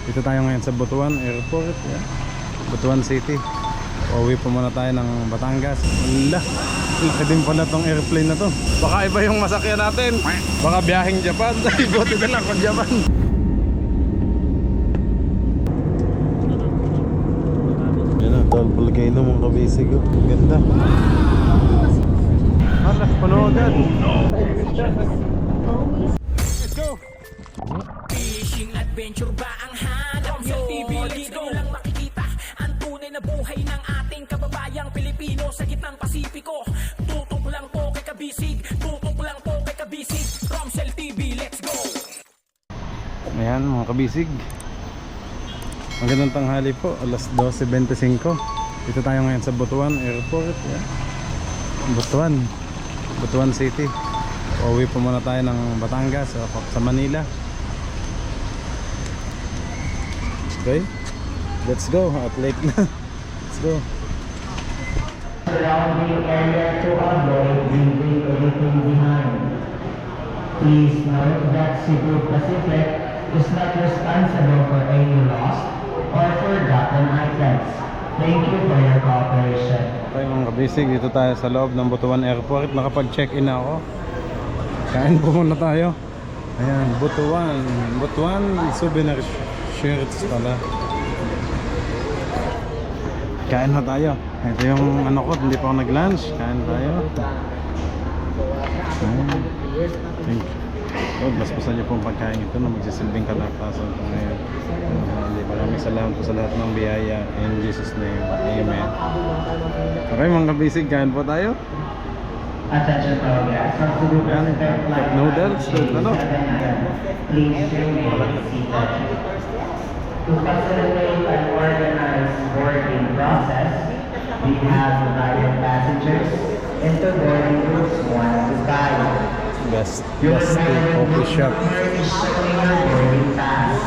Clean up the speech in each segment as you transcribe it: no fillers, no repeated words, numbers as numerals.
Dito tayo ngayon sa Butuan Airport, yeah. Butuan City. Uuwi po muna tayo ng Batangas. Wala, laki din pala tong airplane na to. Baka iba yung masakyan natin. Baka biyaheng Japan. Ay, buti na lang kung Japan. Yan na, tall volcano mong kabisig. Ganda. Hala, puno agad. Let's go! Fishing adventure ba ang hanap nyo? Dito nyo lang makikita ang tunay na buhay ng ating kababayang Pilipino sa gitnang Pasipiko. Tutok lang po kay Kabisig, tutok lang po kay Kabisig. Romsel TV, let's go! Ayan mga kabisig, magandang tanghali po, alas 12:25. Dito tayo ngayon sa Butuan Airport, yeah. Butuan City. Uuwi po muna tayo ng Batangas sa Manila. Okay, let's go. At late na. Let's go. Surrounding area to avoid leaving anything behind. Please note that Cebu Pacific is not responsible for any lost or forgotten items. Thank you for your cooperation. Okay mga kabisig, dito tayo sa loob ng Butuan Airport. Nakapag-check-in na ako. Kain po muna tayo. Ayan, Butuan souvenir shirts pala. Kain na tayo. Ito yung ano ko, hindi pa ako nag-lunch. Kain tayo. Ayan. Thank you. Oh, basbasan niyo po ang pagkain ito na magsisilbing kalakasan po ngayon. Maraming salamat po sa lahat ng biyaya. In Jesus' name, amen. Okay mga kabisig, kain po tayo. Attention progress from Cebu Pacific Flight Noodles, ano? Please remain seated. To facilitate an organized boarding process, we have divided passengers into boarding groups 1 to 5. Best Your coffee shop. showing your boarding pass.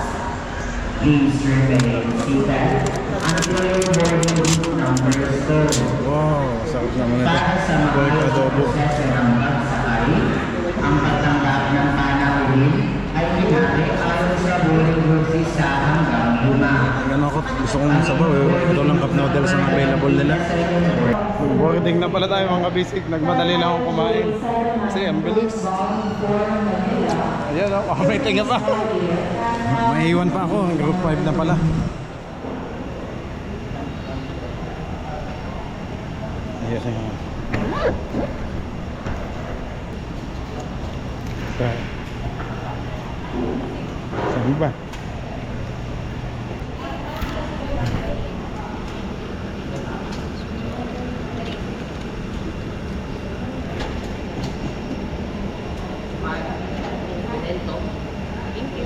Please remain seated until your boarding group number is called. Wow, sarap naman ito. Para sa Pork mga adobo. proseso ng pagsakay, ang pagtanggap ng panauhin ay hinari ayon sa boarding group 1 hanggang 5. Ganun ako, gusto kong sabaw eh. Ito lang cup noodles ang available nila. Boarding na pala tayo mga kabisig. Nagmadali lang akong kumain. Kasi ang bilis. Ayan o, may tinga pa. Maiiwan pa ako, group 5 na pala. Ayan siya. Saan ba?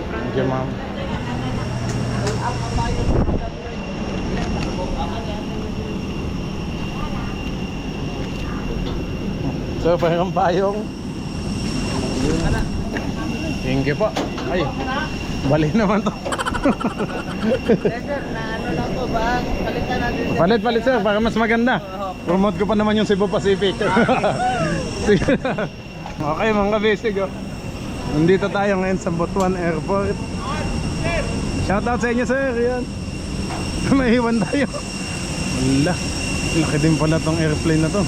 Thank you, ma'am. So, parang payong. Thank you po. Ay, bali naman to. Sir, na ano lang po ba? Palitan natin. Palit sir, para mas maganda. Promote ko pa naman yung Cebu Pacific. Sige. Okay mga kabisig, oh. Nandito tayo ngayon sa Butuan Airport. Shoutout sa inyo sir. Yan. Maiwan tayo. Wala, laki din pala tong airplane na to.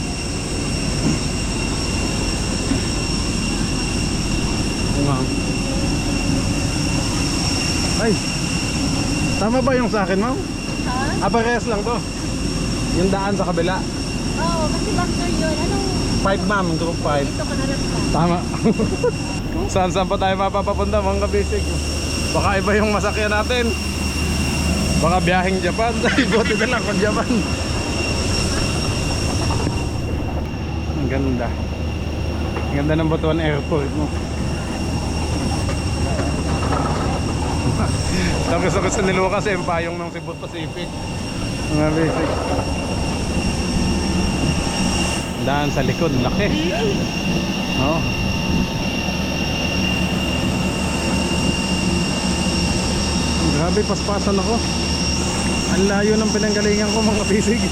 Ay, tama ba yung sa akin, ma'am? Ha? Parehas lang to. Yung daan sa kabila. Oo, kasi back to yun. Anong 5 ma'am, group 5. dito ka harap ka? Tama. Kung saan pa tayo mapapapunta mga kabisig. Baka iba yung masakyan natin. Baka biyaheng Japan. Ay, buti na lang kung Japan. Ang ganda. Ang ganda ng Butuan Airport mo. Tapos sa niluwa kasi yung payong ng Cebu Pacific. Mga basic. Daan sa likod, laki. Oh. Grabe, paspasan ako. Ang layo ng pinanggalingan ko mga bisig.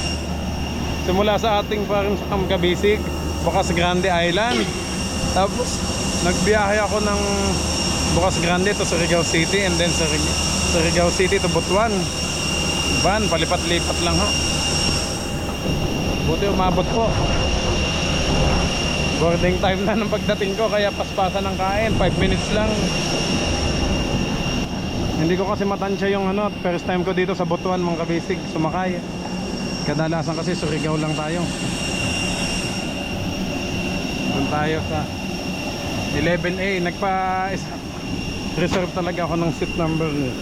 Simula sa ating farm sa Kabisig, Bukas Grande Island. Tapos nagbiyahe ako ng Bukas Grande to Surigao City and then Surigao City to Butuan. Van, palipat-lipat lang ho. Buti umabot po. Boarding time na ng pagdating ko, kaya paspasan ng kain, 5 minutes lang. Hindi ko kasi matansya yung ano, first time ko dito sa Butuan mga kabisig, sumakay. Kadalasan kasi Surigao lang tayo. Doon tayo sa 11A, reserve talaga ako ng seat number niya.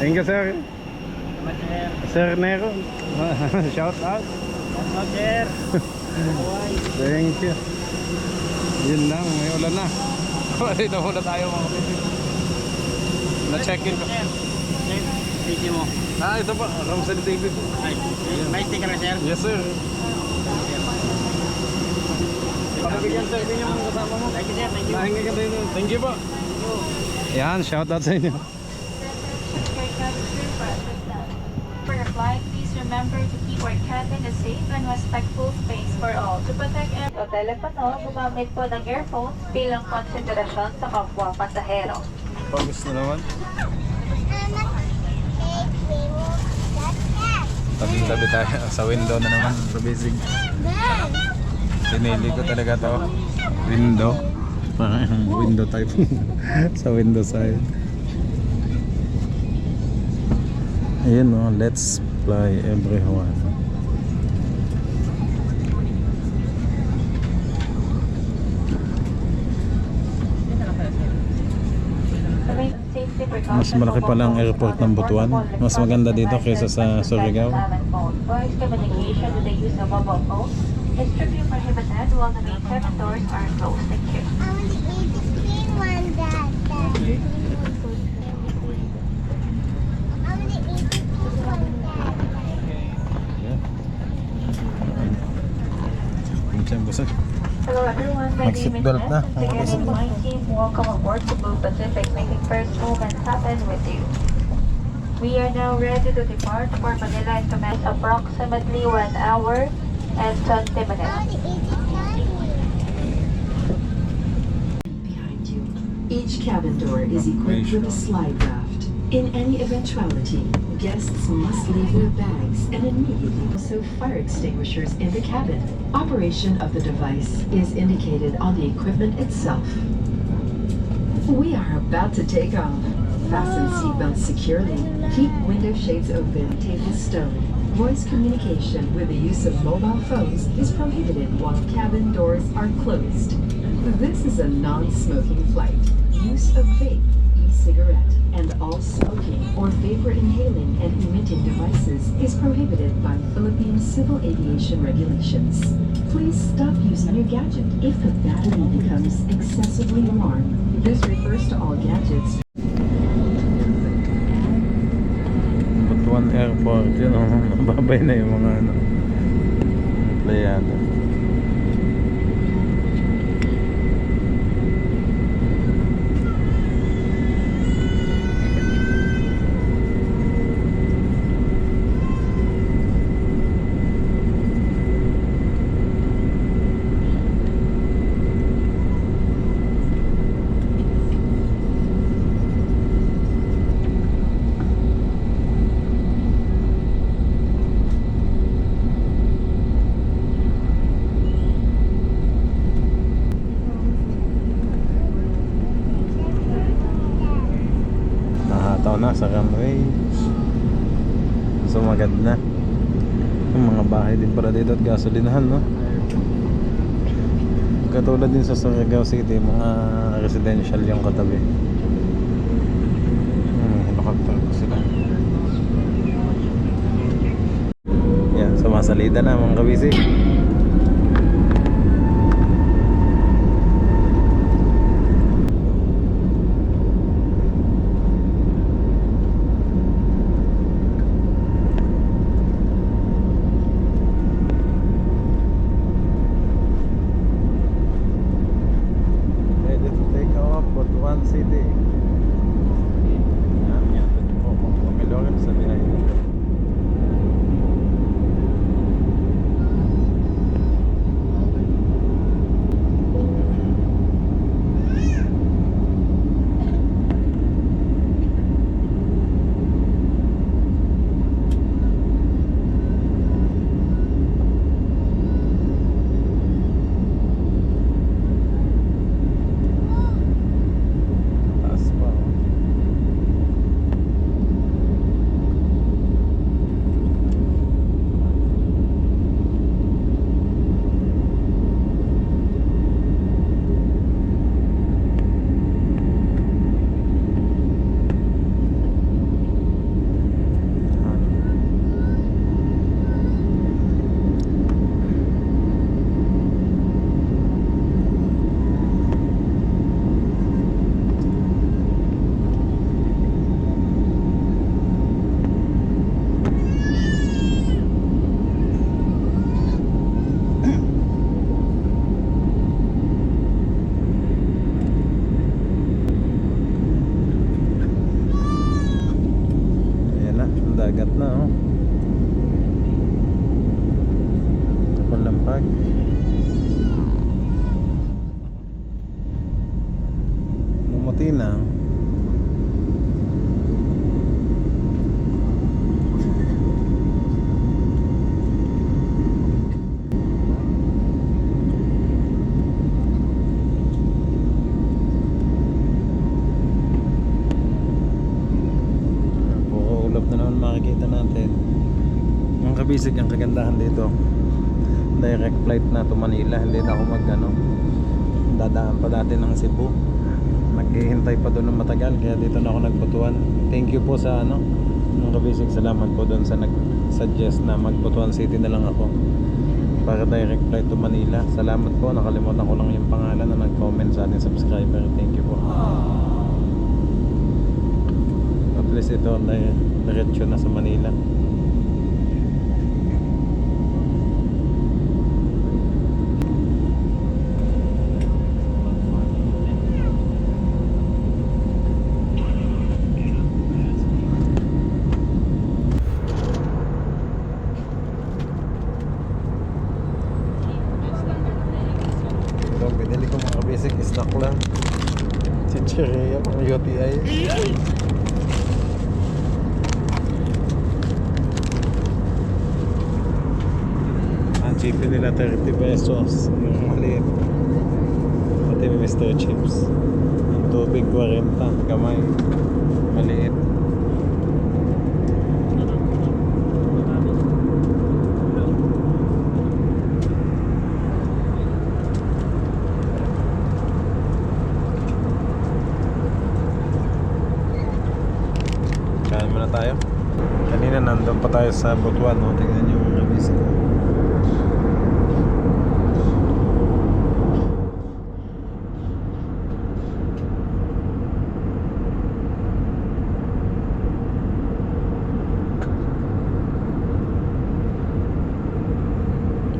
Thank you, sir. Sir Nero. Shout out. Sir. Thank you. Yun lang, may ulan na. Dito muna tayo mga kapatid. Na-check-in ko. Video mo. Ito pa, Ramsel TV po. Ay, may sticker na sir. Yes, sir. Pakibigyan sir, din yung kasama mo. Thank you sir, thank you. Mahingi ka din. Thank you po. Yan, shout out sa inyo. For your flight, please remember to keep our cabin a safe and respectful space for all. To protect o telepono, gumamit po ng earphones bilang konsiderasyon sa kapwa pasahero. Pagos na naman. Tabi-tabi tayo sa window na naman, sa basic. Pinili ko talaga to. Window. Parang window type. Sa window side. Ayun o, let's fly everyone. Mas malaki pala ang airport ng Butuan. Mas maganda dito kaysa sa Surigao. Voice communication with the use of mobile phones is strictly prohibited while the main cabin doors are closed. Thank you. Hello everyone, my name is Mag-seatbelt na. Ness. Together with my team, welcome aboard to Blue Pacific, making first moments happen with you. We are now ready to depart for Manila and commence approximately 1 hour and 20 minutes. Behind you. Each cabin door is equipped with a slide raft. In any eventuality, guests must leave their bags and immediately also fire extinguishers in the cabin. Operation of the device is indicated on the equipment itself. We are about to take off. Fasten seatbelts securely. Keep window shades open. Table stowed. Voice communication with the use of mobile phones is prohibited while cabin doors are closed. This is a non-smoking flight. Use of vape, e-cigarette, and all smoking or vapor inhaling and emitting devices is prohibited by Philippine Civil Aviation regulations. Please stop using your gadget if the battery becomes excessively warm. This refers to all gadgets. Butuan Airport, yun o, nababay na yung mga ano, playado. Nahataw na sa runway. Sumagad na. Yung mga bahay din para dito at gasolinahan, no? Katulad din sa Surigao City, mga residential yung katabi. Helicopter ko sila. Yan, sumasalida na mga kabisi. Butuan City. Yan, yan. Oh, Pamilores sa biyahe nito. bag. Lumuti na. Puro ulap na naman makikita natin. Ang kabisig, ang kagandahan dito, direct flight na to Manila. Hindi na ako dadaan pa dati ng Cebu. Naghihintay pa doon ng matagal, kaya dito na ako nagbutuan. Thank you po sa ang kabisig, salamat po doon sa nag-suggest na magbutuan City na lang ako para direct flight to Manila. Salamat po, nakalimutan ko lang yung pangalan na nag-comment sa ating subscriber. Thank you po. At least ito diretso na sa Manila. Ito, binili ko mga basic snack lang. Chicheria, mga UTI. Ang cheap nila 30 pesos. Yung maliit. Pati may Mr. Chips. Ang tubig 40. Gamay. Maliit. Kain muna tayo. Kanina nandun pa tayo sa Butuan, no? Tingnan nyo mga bisig.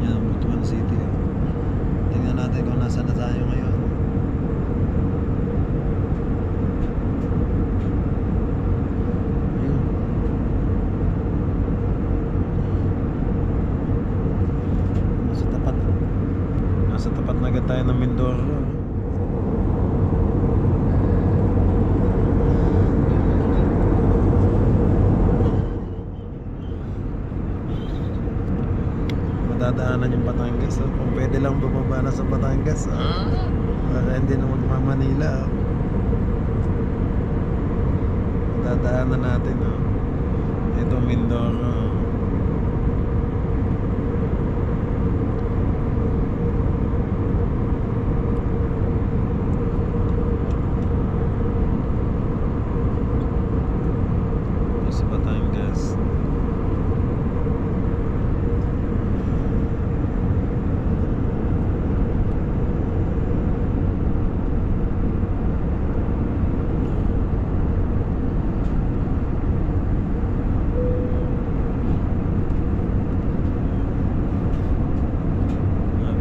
Yan, Butuan City. Tingnan natin kung nasa na tayo ngayon. Nasa tapat na agad tayo ng Mindoro. Madadaanan yung Batangas. Kung pwede lang bumaba na sa Batangas, para hindi na magmamanila. Madadaanan natin. Ito Mindoro. Sa Batangas.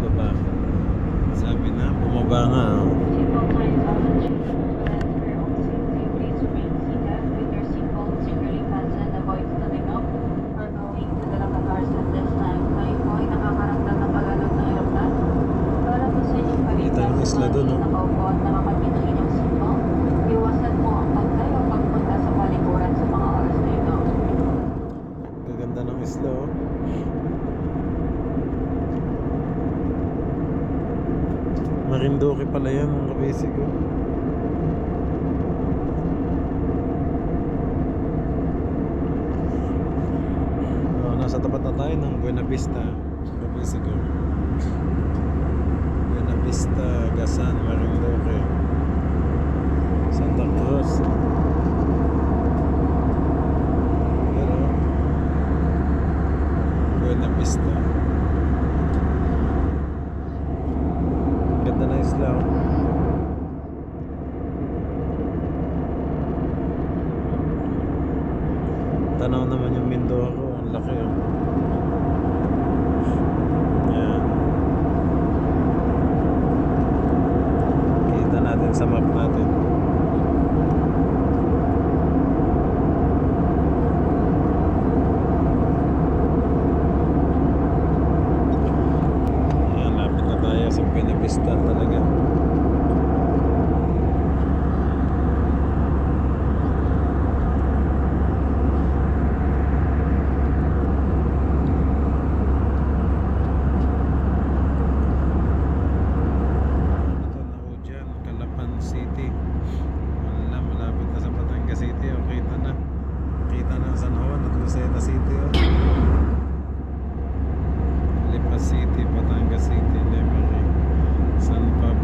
Baba. Sabi na, bumaba nga. Seatbelt signs on the chip. For your own safety, please remain seated with your seatbelt securely fastened. Avoid standing up or going to the locked cars at this time. Kayo po ay nakakaramdam ng pag-alog ng eroplano. Para po sa inyong Kita kaligtasan ng isla doon, no? nakaupo at nakakabit ng inyong seatbelt, iwasan mo ang pagtay o pagpunta sa palikuran sa mga oras na ito. Gaganda ng isla, oh. Marinduque pala yan, ang kabisig, oh. Nasa tapat na tayo ng Buena Vista. Kabisig, oh. Buena Vista, Gasan, Marinduque, Santa Cruz. Pero Buena Vista. Ganda na isla, oh. Tanaw naman yung Mindoro, ang laki, oh. Yan. Kita natin sa map natin. pista talaga. Ito na ho dyan, Calapan City. Wala, malapit na sa Batangas City. O, kita na. Kita na ang San Juan at Lucena City. O. Lipa City, Batangas City, Lemery, San Pablo.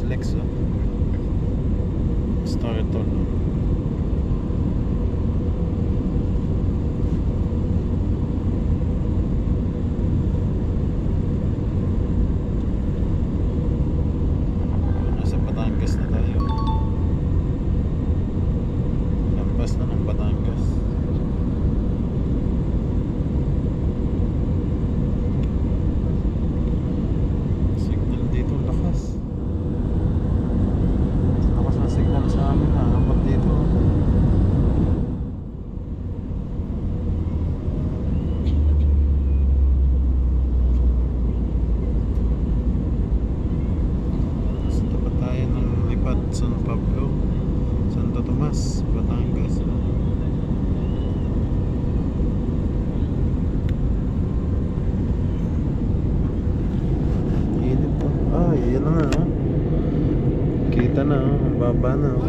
Alex, oh. Startle, oh. Nasa Batangas na tayo. Lampas na ng Batangas. Signal dito, lakas. Lakas na signal sa amin, ha. Abot dito. Nasa tapat tayo ng lipat San Pablo, Santo Tomas, Batangas. Init po. Ay, yan na nga, oh. Kita na, oh. Ang baba na, oh.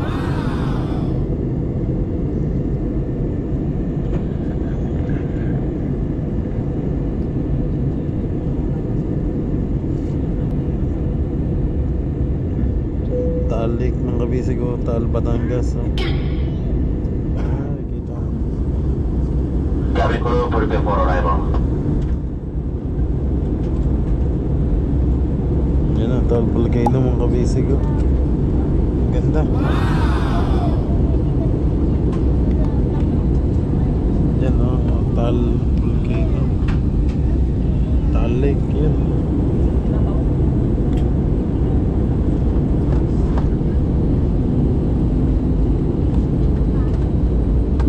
Taal Lake ng Kabisig, oh. Taal Batangas, oh. Ay, kita mo. Cabin crew, prepare for arrival. Yan na, Taal Volcano ng Kabisig, oh. Ganda. Yan, oh. Taal Volcano. Taal Lake, yan.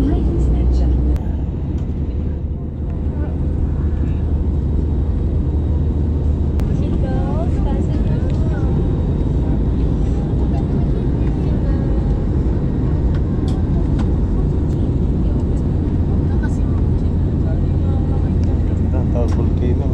Ladies and gentlemen, Ganda, Taal Volcano.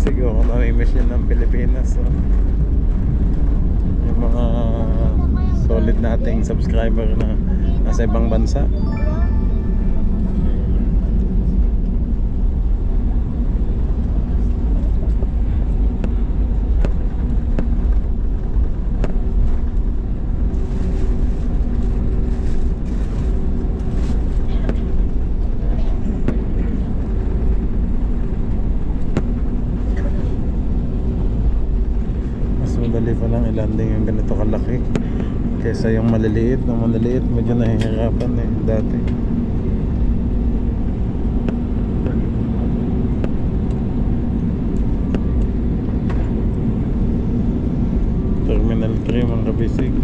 kabisig, oh, kung namimiss nyo ng Pilipinas, oh. Yung mga solid nating subscriber na nasa ibang bansa. Madali pa lang i-landing yung ganito kalaki kaysa yung maliliit medyo nahihirapan eh dati. Terminal 3 mga kabisig.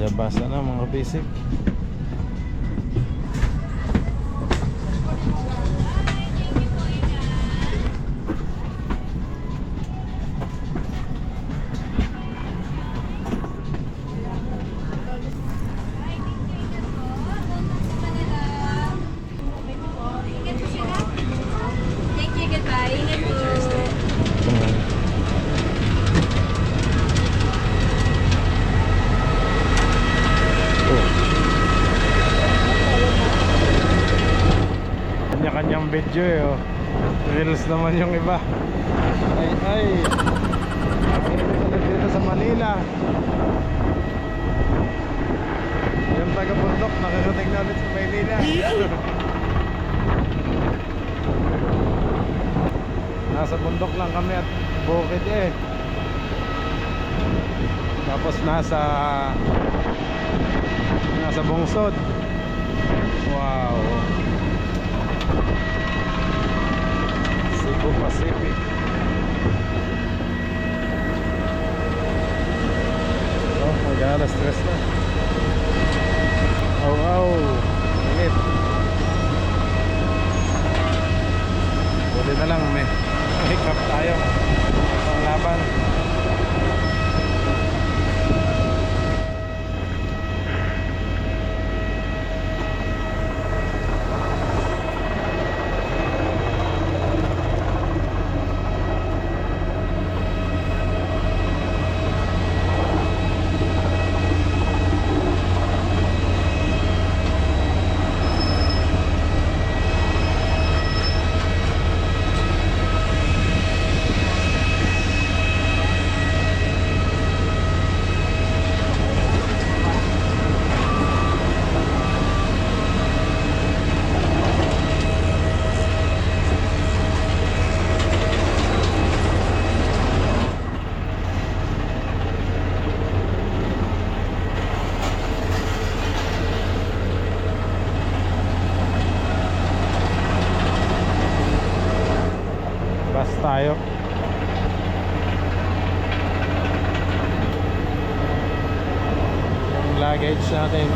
Labasan na mga kabisig. Thank you, goodbye. Ingat po. Kanya-kanyang video eh, oh. Reels naman yung iba. Ay dito sa Manila. Yung taga-bundok nakarating na ulit sa Manila. Nasa bundok lang kami at bukid eh. Tapos nasa bungsod. Wow. Cebu Pacific. Oh, mag-alas stress na. Init. Huli na lang, may hiccup tayo. Ang laban. Bus tayo. Yung luggage natin.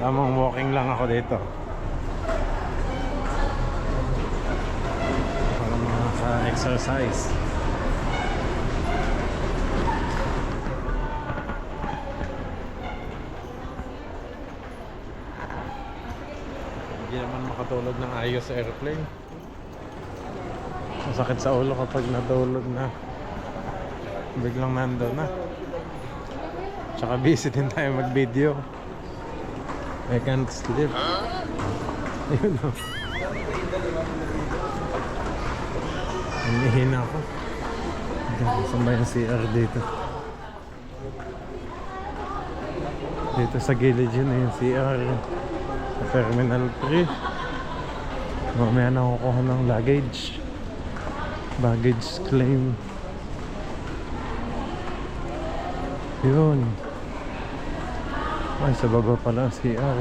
Tamang walking lang ako dito para makaka-exercise. Hindi naman makatulog ng ayos sa airplane. Masakit sa ulo kapag natulog na. Biglang nandun na. Tsaka busy din tayo mag-video. I can't sleep. Ayun o. Hinihina ako. Saan ba yung CR dito? Dito sa gilid yun yung CR. Sa Terminal 3. Mamaya na kukuha ng luggage. Baggage claim. Yun. Ay, sa baba pala ang CR.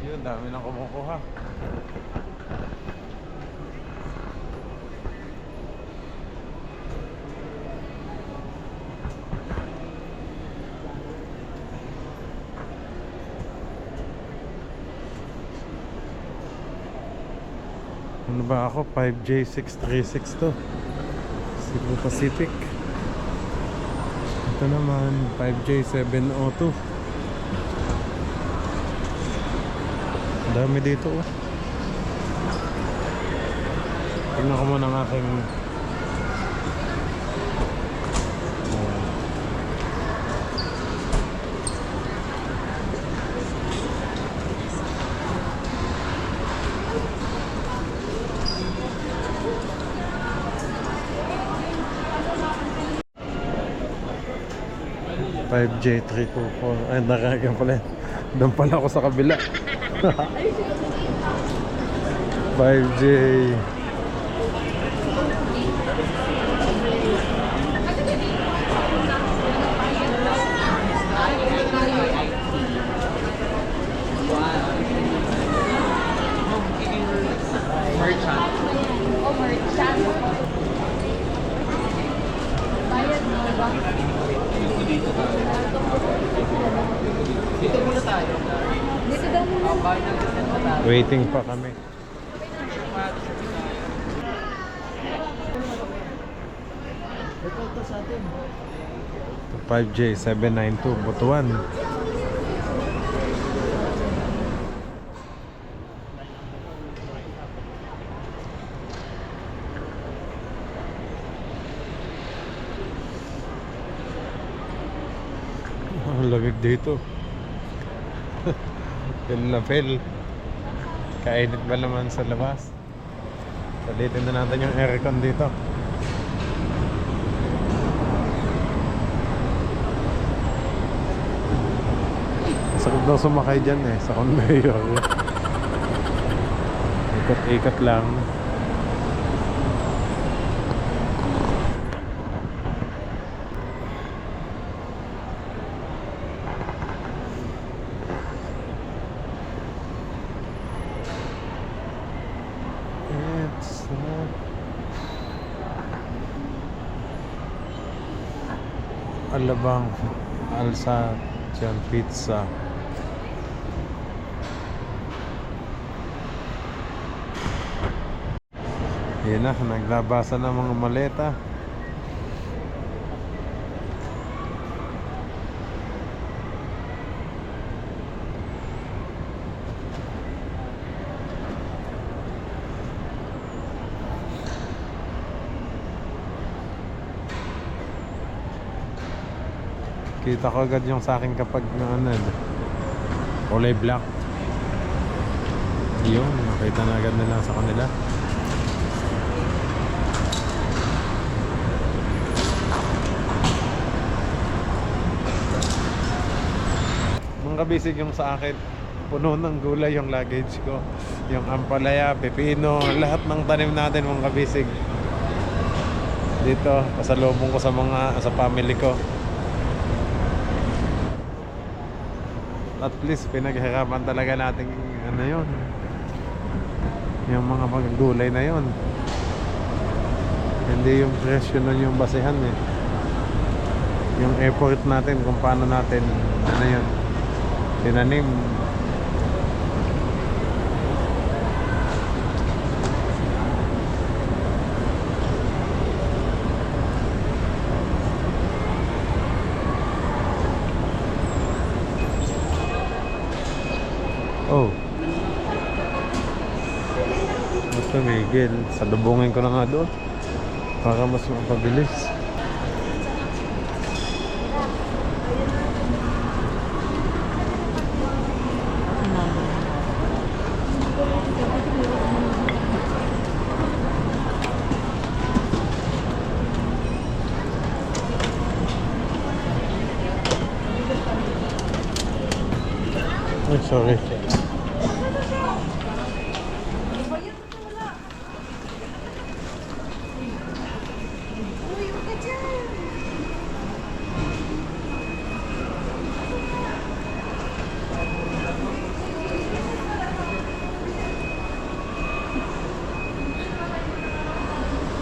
Yun, dami na kumukuha. Ano ba ako? 5J636 to. Cebu Pacific. Ito naman 5J702. Dami dito oh. Tingnan ko muna ang aking J324. Ay, nakagan pala. Doon pala ako sa kabila. 5J. Dito muna tayo. Dito daw muna. Waiting pa kami. Ito sa atin. 5J792 Butuan. Ang lamig dito. Feel na feel. Kainit ba naman sa labas? Palitin na natin yung aircon dito. Masakit daw sumakay dyan eh, sa conveyor. Ikot-ikot lang. Alabang Alsatian Pizza. Yan na, naglabasan ng mga maleta. Kita ko agad yung sa akin kapag ano, kulay black. Yun, nakita na agad nila sa kanila. Mga kabisig yung sa akin, puno ng gulay yung luggage ko. Yung ampalaya, pepino, lahat ng tanim natin mga kabisig. Dito, pasalubong ko sa family ko. At least pinaghirapan talaga natin ano yun, yung mga gulay na yun. Hindi yung presyo nun yung basehan eh. Yung effort natin kung paano natin ano yun, tinanim. Oh. Ito Miguel, salubungin ko na nga doon para mas mapabilis. Ay, sorry.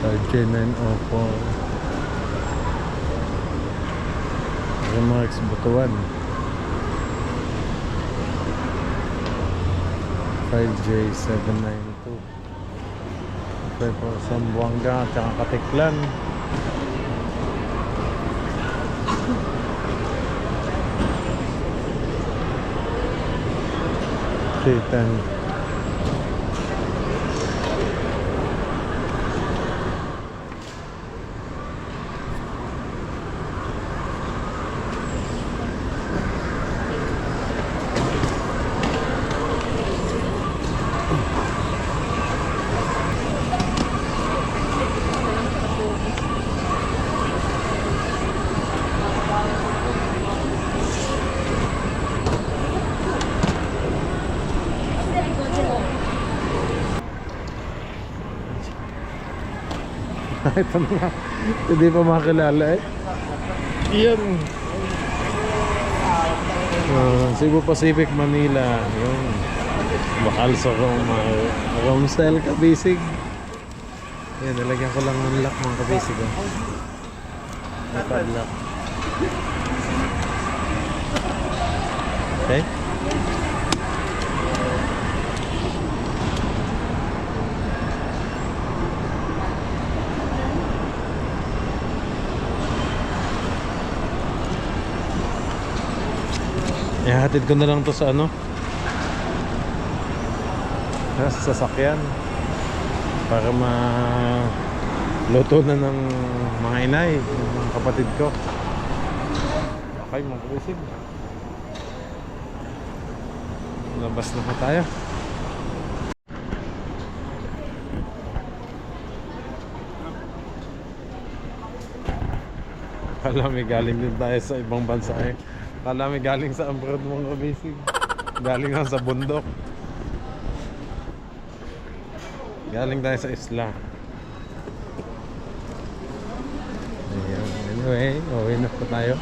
RJ904 Remarks Butuan 5J792 okay po Sambuanga at Katiklan K10 ito na nga. Hindi pa makilala eh. Yan. Cebu Pacific, Manila. Yung bakal sa Roma. Romstel, Kabisig. Yan, nalagyan ko lang ng lock mga Kabisig. May padlock. Okay. Ihatid ko na lang to sa ano, sa sasakyan para maluto na ng mga inay, ng kapatid ko. Okay mga kabisig, labas na pa tayo. Kala may galing din tayo sa ibang bansa eh. Kala may galing sa abroad mga kabisig. Galing lang sa bundok. Galing tayo sa isla. Ayan. Anyway, uwi na po tayo.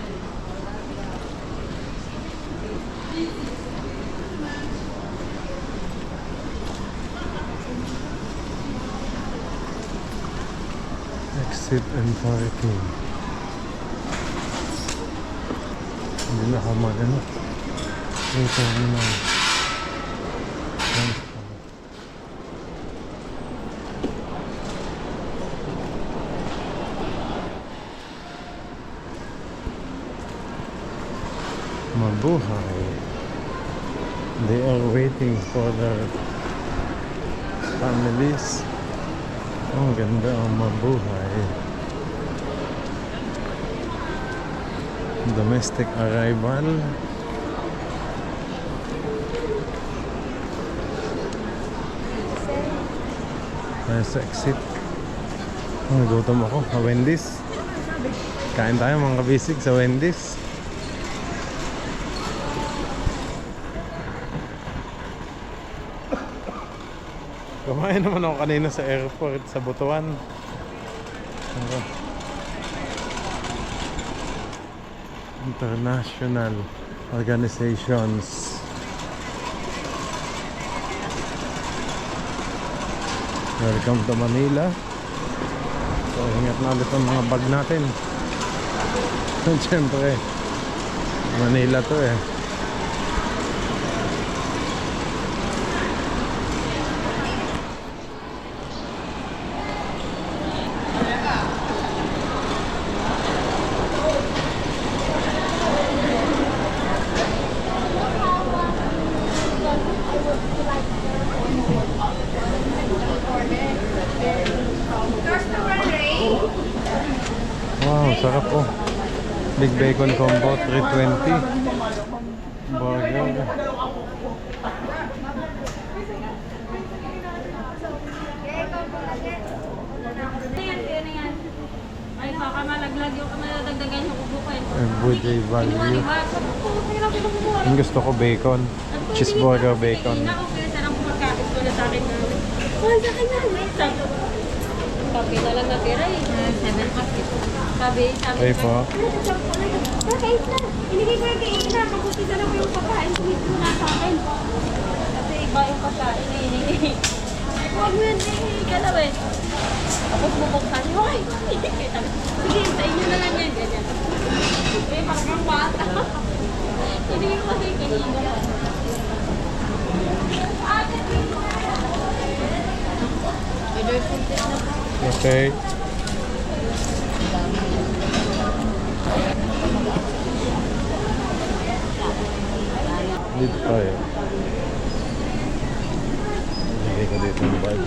Exit and parking. Hindi na ako magano. Ito na. Mabuhay. They are waiting for their families. Ang ganda ang mabuhay. Domestic arrival. Tayo sa exit. Nagutom ako sa Wendy's. Kain tayo mga kabisig sa Wendy's. Kumain naman ako kanina sa airport sa Butuan. International organizations. Welcome to Manila. So ingat na ulit ang mga bag natin. Siyempre Manila to eh. Wow, sarap po. Big bacon combo, 320. Burger. Ay, baka malaglag yung madadagdagan yung ubo ko eh. Everyday value. Yung gusto ko bacon. Cheeseburger bacon. Hindi na ako kaya sarang kumakain ko na sa akin na. Oh, sa akin na. Sabi na lang natira eh. 7 packet. Sabi. Okay po. Kakain na. Inigay ko yung kain na. Mabuti na lang po yung pagkain. Tumito na sa akin. Kasi iba yung pagkain na inigay. Huwag mo yun galaw eh. Tapos bubuksan. Hoy! Sige, sa inyo na lang yan. Ganyan. Eh, parang bata. Inigay ko kasi kanina. Okay. Dito tayo. Hindi ko dito yung bag.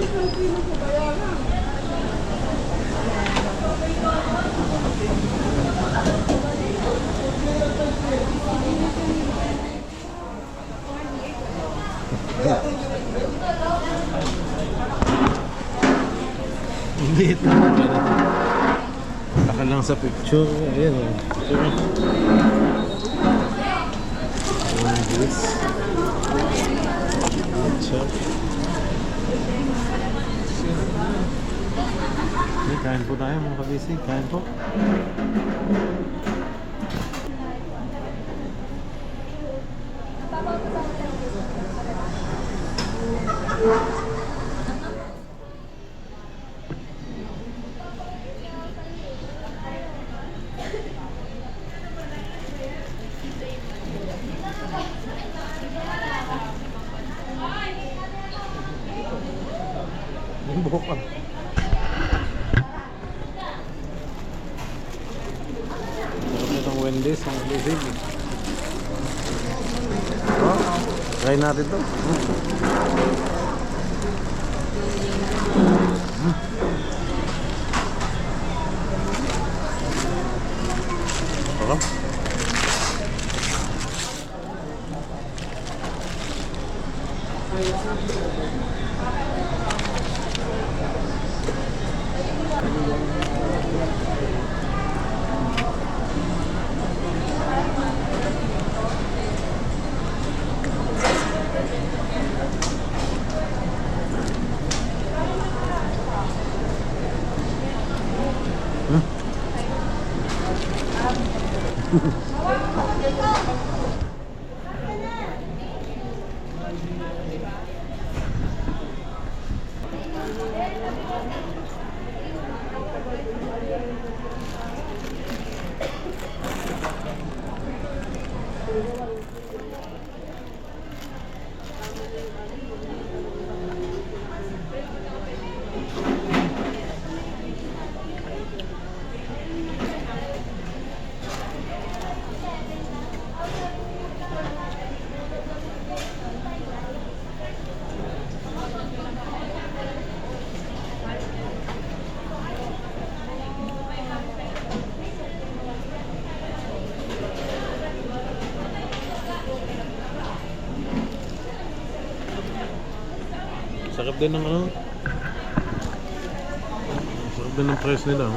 Liit na pala. Baka lang sa picture. Ayan o. This. Kain po tayo mga kabisig. Kain po. Yung buhok ka. Sarap nitong Wendy's ang kabisig. Oh, try natin to. Sarap. Sarap din ng ano. Sarap din ng price nila.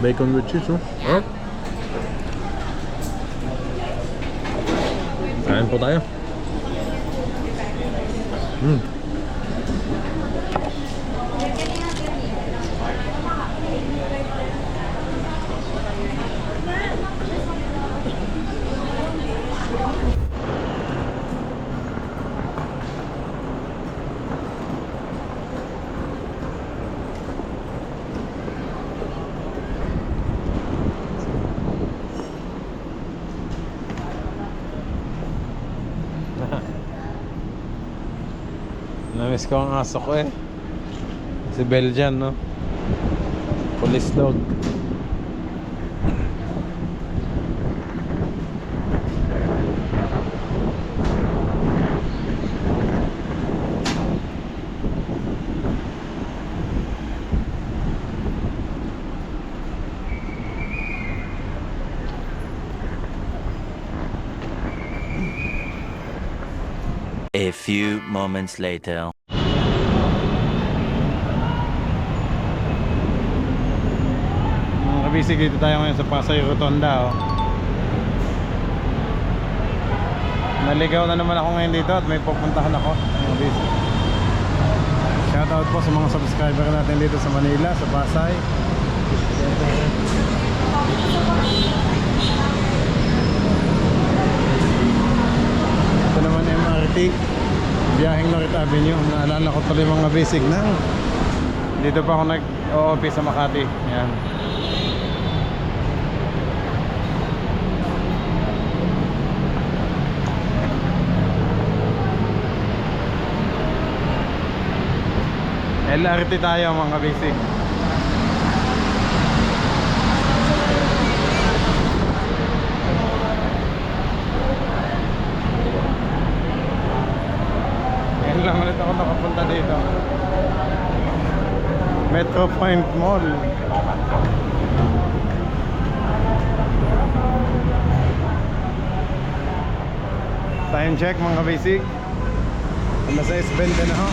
Bacon with cheese, oh. Huh? Kain po tayo. Namiss ko ang aso ko eh. Si Belgian, no? Police dog. A few moments later. Mga kabisig, dito tayo ngayon sa Pasay Rotonda, oh. Naligaw na naman ako ngayon dito at may pupuntahan ako, mga kabisig. Shoutout po sa mga subscriber natin dito sa Manila, sa Pasay. Ito naman MRT, biyaheng North Avenue. Naalala ko tuloy mga basic na dito pa ako nag-o-office sa Makati. Yan. LRT tayo mga basic. Ngayon lang ulit ako nakapunta dito. Metro Point Mall. Time check mga basic. Nasa S20 na ho.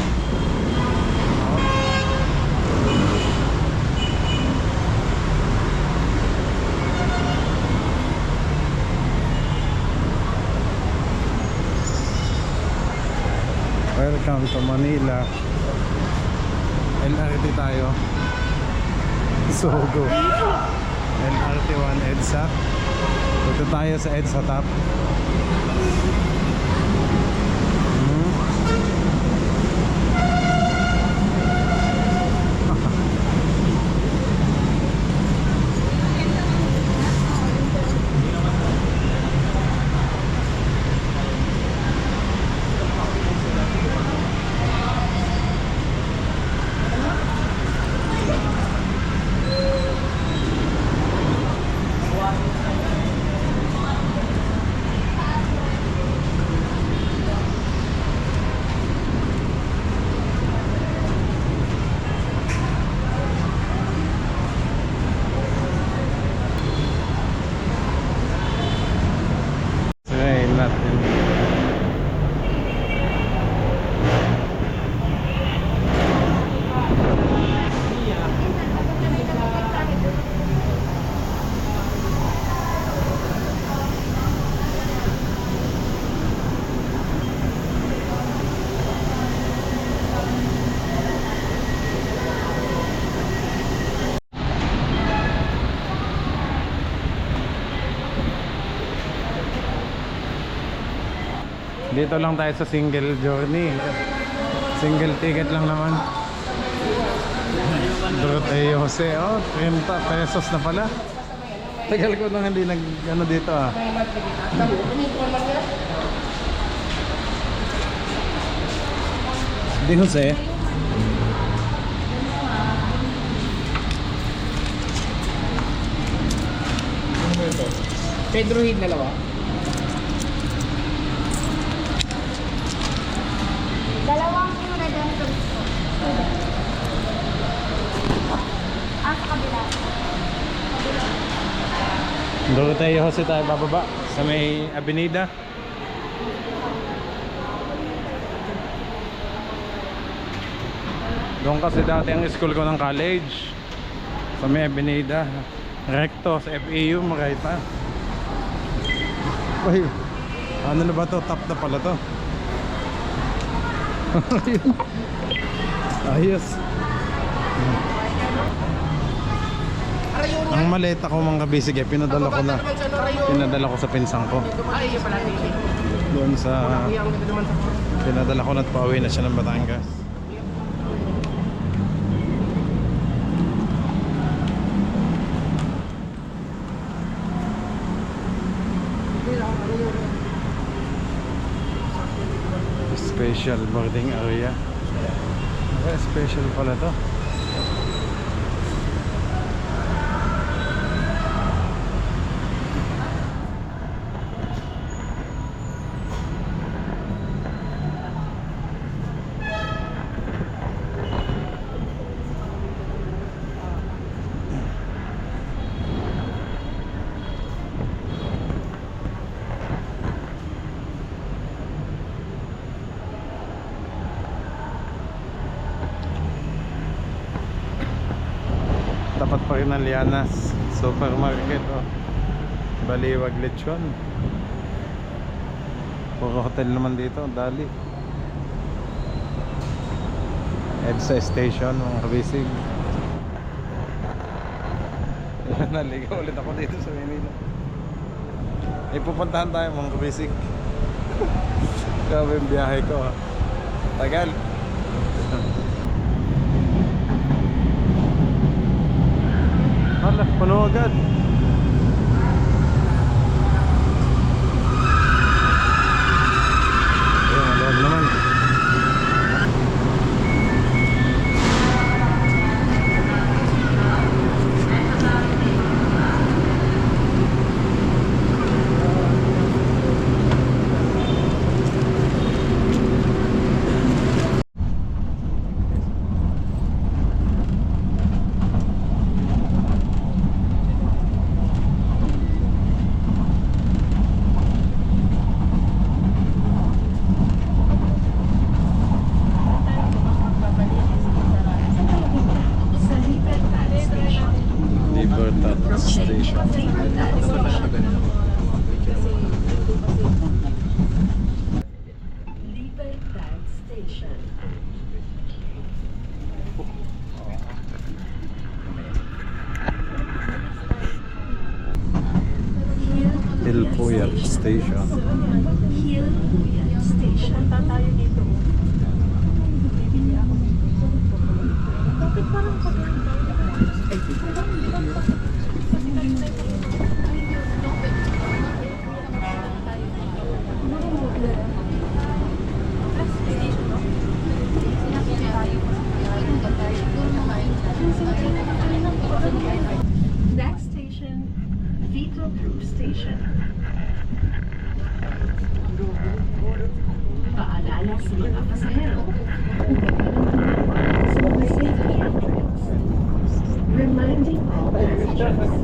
Welcome to Manila. LRT tayo. Sogo. LRT 1 EDSA. Dito tayo sa EDSA top. Dito lang tayo sa single journey. Single ticket lang naman. Doroteo Jose. Oh, 30 pesos na pala. Tagal ko nang hindi nag ano dito ah. Di Jose. Pedro Hid dalawa. Dalawang red and toast. Sa kabila. Doroteo Jose tayo bababa sa may Avenida. Doon kasi dati ang school ko ng college sa may Avenida. Recto sa FEU, Maraita. Uy, ano na ba to? Top na pala to. Ayos. Ang maleta ko mga kabisig eh, pinadala ko sa pinsang ko. Doon sa pinadala ko na at pauwi na siya ng Batangas. Special boarding area. Okay, special pala to. Tapat pa rin ng Lianas Supermarket, oh. Baliwag Lechon. Puro hotel naman dito, dali. EDSA Station mga kabisig. Naligaw ulit ako dito sa Manila. Ay pupuntahan tayo mga kabisig. Grabe yung biyahe ko, ha. Tagal. Hala, puno agad. Ayun, maluwag naman. Sa Libertad Station. Libertad Station. Libertad Station. El Puyat Station. Hilpuyat Station. Tayo dito. Bibili ako. Bakit parang Next station, Vito Cruz Station. Paalala sa mga pasahero, sa mga safety entrance. Reminding all passengers,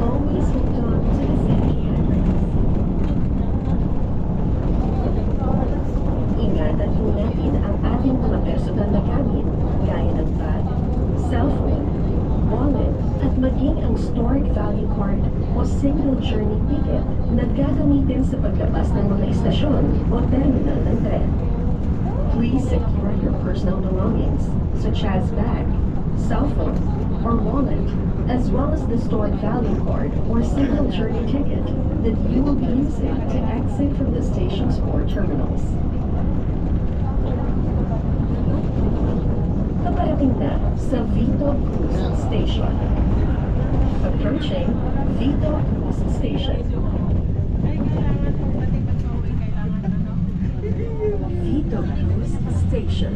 always hold on to the safety entrance. Ingatan po natin ang ating mga personal na gamit, gaya ng bag, cellphone, wallet, at maging ang stored value card o single journey ticket na gagamitin sa paglabas ng mga istasyon o terminal ng tren. Please secure your personal belongings, such as bag, cell phone, or wallet, as well as the stored value card or single journey ticket that you will be using to exit from the stations or terminals. Paparating na sa Vito Cruz Station. Approaching Vito Cruz Station. Vito Cruz Station.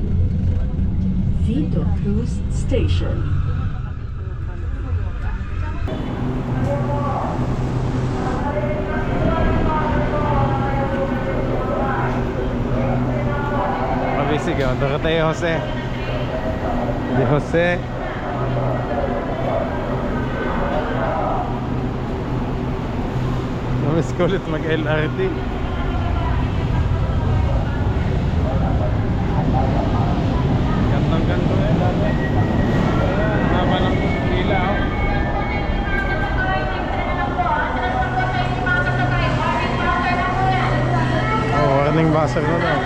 Vito Cruz Station. Mabisig yun, Doroteo Jose. Di Jose. Namiss ko ulit mag-LRT. Gandang-ganda eh dati. Ayan, haba ng pila, oh. running buzzer na daw.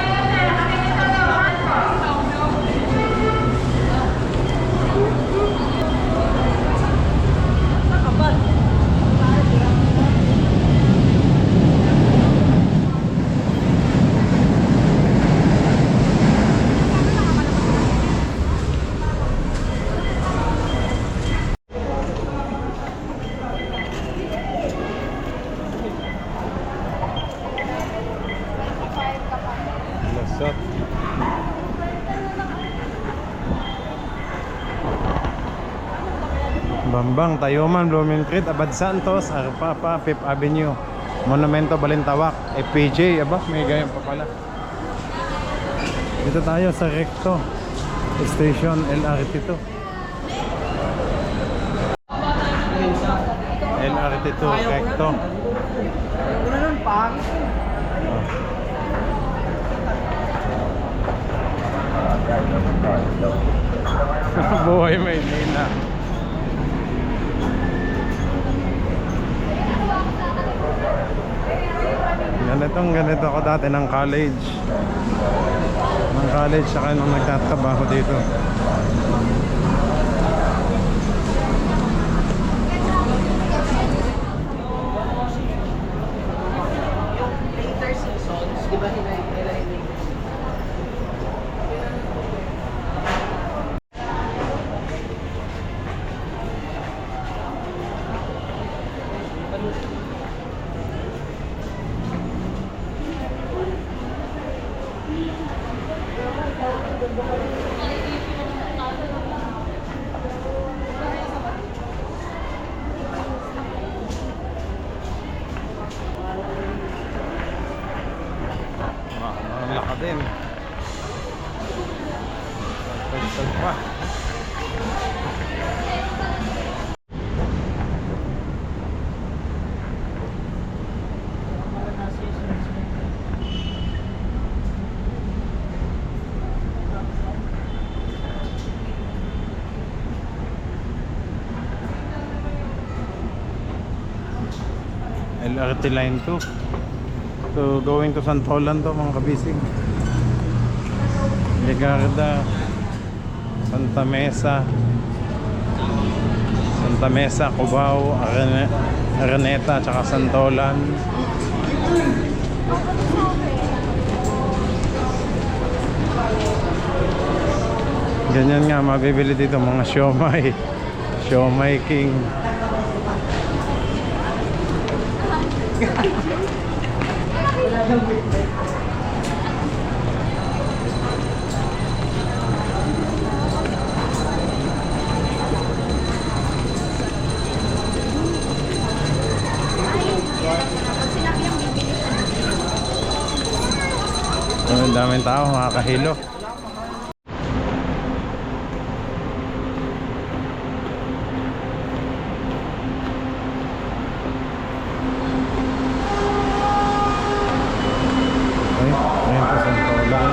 Lasot. Bambang, Tayuman, Blooming Street, Abad Santos, Arpapa, Fifth Avenue, Monumento, Balintawak, FPJ, aba, may ganyan pa pala. Dito tayo sa Recto Station, LRT2. LRT2, Recto. Buhay Maynila. Ganito ako dati ng college. Saka nung nagtatrabaho dito. Later seasons, di ba nila Ang laka din. Pagpag pa. LRT line 2. So going to Santolan to mga kabisig. Legarda, Santa Mesa, Cubao, Araneta, tsaka Santolan. Ganyan nga mabibili dito mga siomai king. Ang daming tao, makakahilo. Ayun po sa Santolan.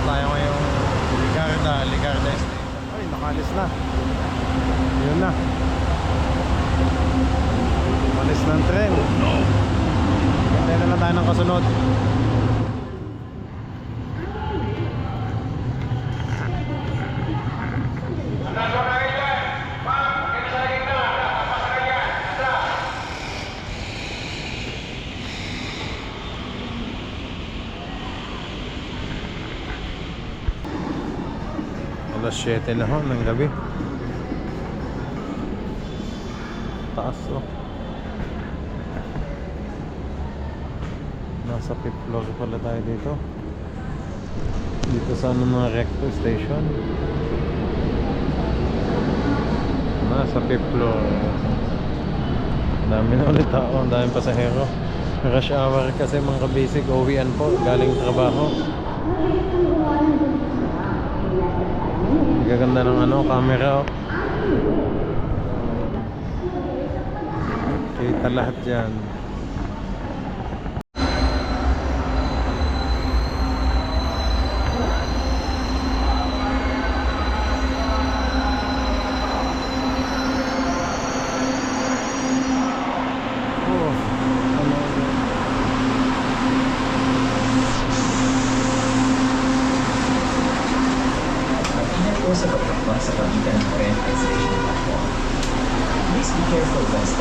Tayo ngayong Ligarda Station. Ay, nakalis na. Yun na. Malis ng tren. Hintay na lang tayo ng kasunod. Alas 7 na ho ng gabi. Taas oh. Nasa 5th floor pala tayo dito. Dito sa mga Recto Station. Nasa 5th floor. Dami na ulit tao, dami pasahero. Rush hour kasi mga kabisig, uwian po galing trabaho. Gaganda ng camera oh. Kita lahat dyan.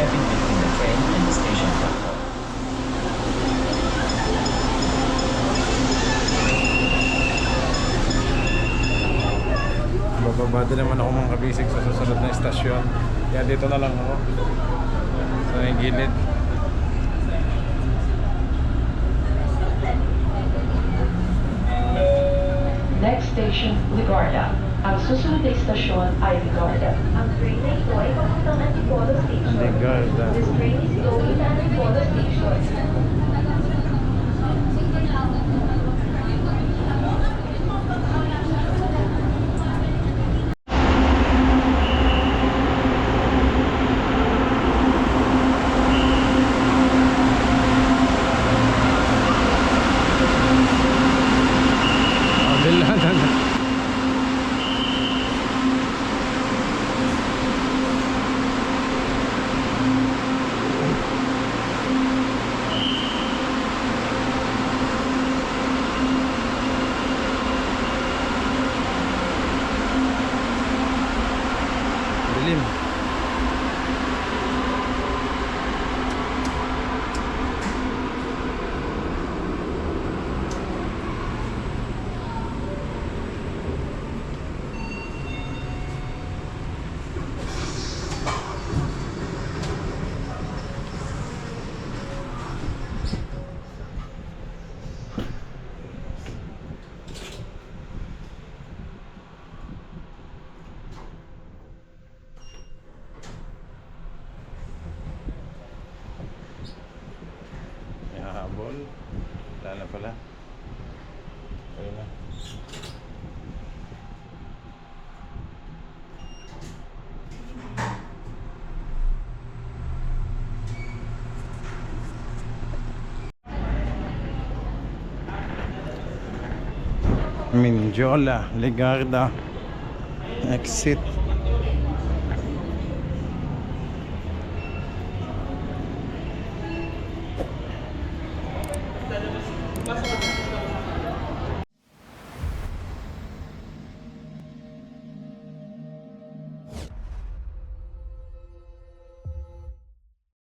stepping between the train and the station platform. Bababa din naman ako mga kabisig sa susunod na istasyon. Kaya dito na lang ako. Sa may gilid. Next station, Ligarda. Ang susunod na istasyon ay Ligarda. Ang train na ito ay papuntang Antipolo Station. Ligarda. This train is going to Antipolo Station. Bilanan. Dilim. Habol. Wala na pala. Ayun na. Mindiola, Ligarda, exit